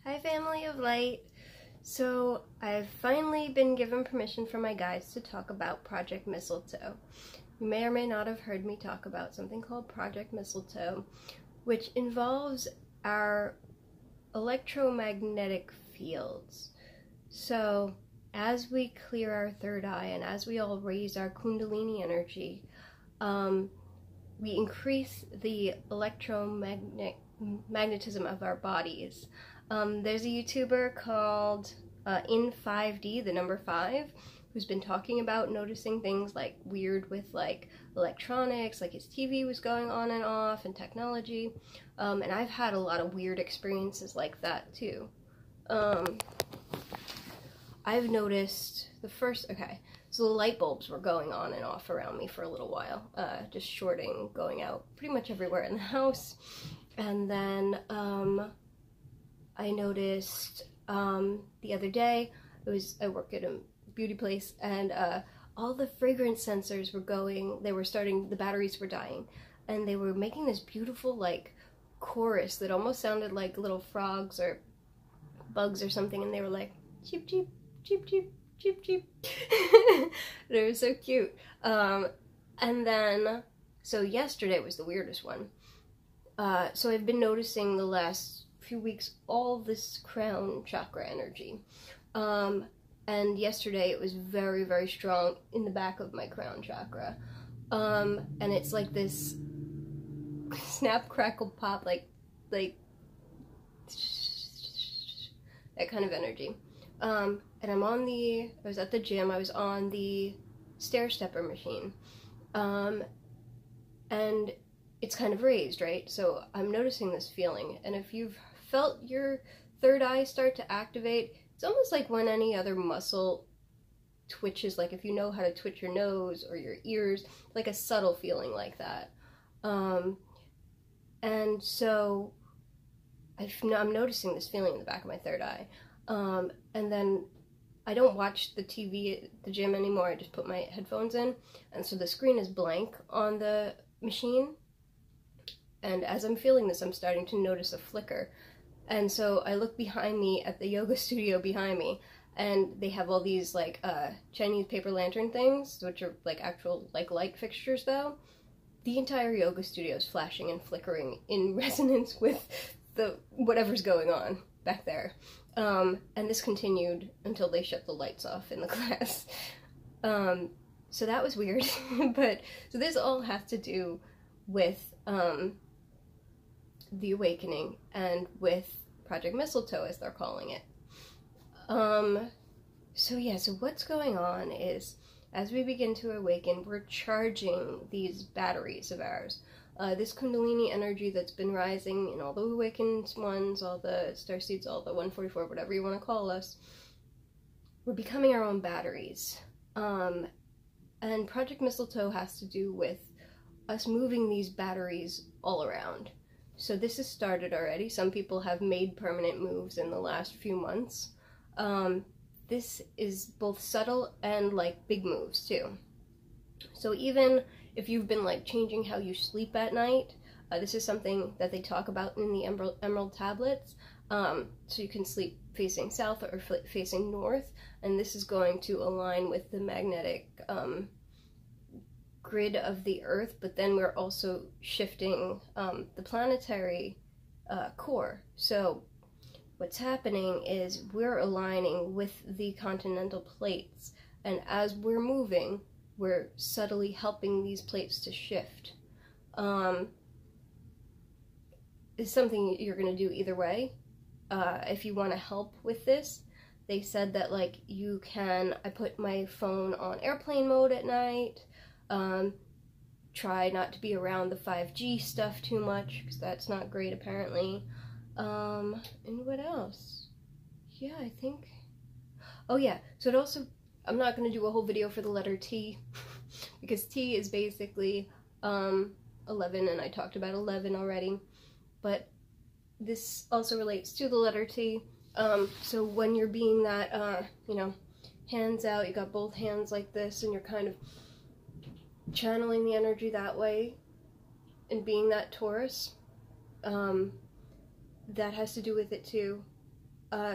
Hi family of light. So I've finally been given permission from my guides to talk about Project Mistletoe. You may or may not have heard me talk about something called Project Mistletoe, which involves our electromagnetic fields. So as we clear our third eye and as we all raise our Kundalini energy, we increase the electromagnetism of our bodies. There's a YouTuber called in 5D, the number 5, who's been talking about noticing things like weird with like electronics, like his TV was going on and off, and technology. And I've had a lot of weird experiences like that too. I've noticed so the light bulbs were going on and off around me for a little while, just shorting, going out pretty much everywhere in the house. And then I noticed the other day, I work at a beauty place, and all the fragrance sensors were going, the batteries were dying, and they were making this beautiful like chorus that almost sounded like little frogs or bugs or something, and they were like, cheep, cheep, cheep, cheep, cheep, cheep. They were so cute. And then, so yesterday was the weirdest one. So I've been noticing the last few weeks all this crown chakra energy. And yesterday it was very, very strong in the back of my crown chakra. And it's like this snap, crackle, pop, like that kind of energy. And I was at the gym, I was on the stair stepper machine. And it's kind of raised, right? So I'm noticing this feeling, and if you've felt your third eye start to activate, it's almost like when any other muscle twitches, like if you know how to twitch your nose or your ears, like a subtle feeling like that. And so I'm noticing this feeling in the back of my third eye. And then I don't watch the TV at the gym anymore, I just put my headphones in, and so the screen is blank on the machine. And as I'm feeling this, I'm starting to notice a flicker. And so I look behind me at the yoga studio behind me, and they have all these like Chinese paper lantern things, which are like actual like light fixtures though. The entire yoga studio is flashing and flickering in resonance with the whatever's going on back there. And this continued until they shut the lights off in the class. So that was weird. But so this all has to do with the awakening and with Project Mistletoe, as they're calling it. So what's going on is, as we begin to awaken, we're charging these batteries of ours. This Kundalini energy that's been rising in all the awakened ones, all the starseeds, all the 144, whatever you want to call us, we're becoming our own batteries. And Project Mistletoe has to do with us moving these batteries all around. So this has started already. Some people have made permanent moves in the last few months. This is both subtle and like big moves too. So even if you've been like changing how you sleep at night, this is something that they talk about in the Emerald tablets. So you can sleep facing south or facing north, and this is going to align with the magnetic grid of the Earth, but then we're also shifting the planetary core. So what's happening is we're aligning with the continental plates, and as we're moving, we're subtly helping these plates to shift. It's something you're going to do either way. If you want to help with this, they said that like I put my phone on airplane mode at night. Try not to be around the 5G stuff too much, because that's not great apparently. And what else? Yeah, I think... Oh yeah, so it also... I'm not going to do a whole video for the letter T, because T is basically 11, and I talked about 11 already, but this also relates to the letter T. So when you're being that, hands out, you got both hands like this, and you're kind of channeling the energy that way, and being that Taurus, that has to do with it too.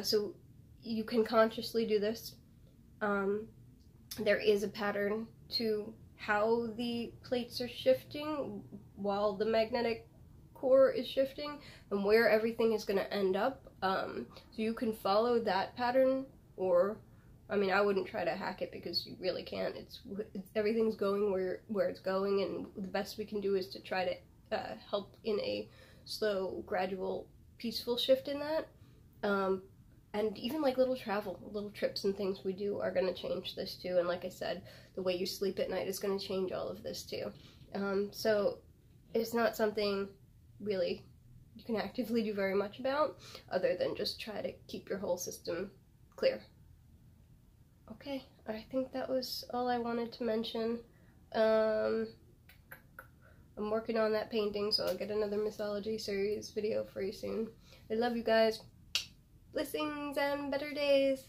So you can consciously do this. There is a pattern to how the plates are shifting while the magnetic core is shifting and where everything is going to end up. So you can follow that pattern, or I mean, I wouldn't try to hack it because you really can't. It's everything's going where it's going, and the best we can do is to try to help in a slow, gradual, peaceful shift in that. And even like little trips and things we do are going to change this too. And like I said, the way you sleep at night is going to change all of this too. So it's not something really you can actively do very much about, other than just try to keep your whole system clear. Okay, I think that was all I wanted to mention. I'm working on that painting, so I'll get another mythology series video for you soon. I love you guys. Blessings and better days.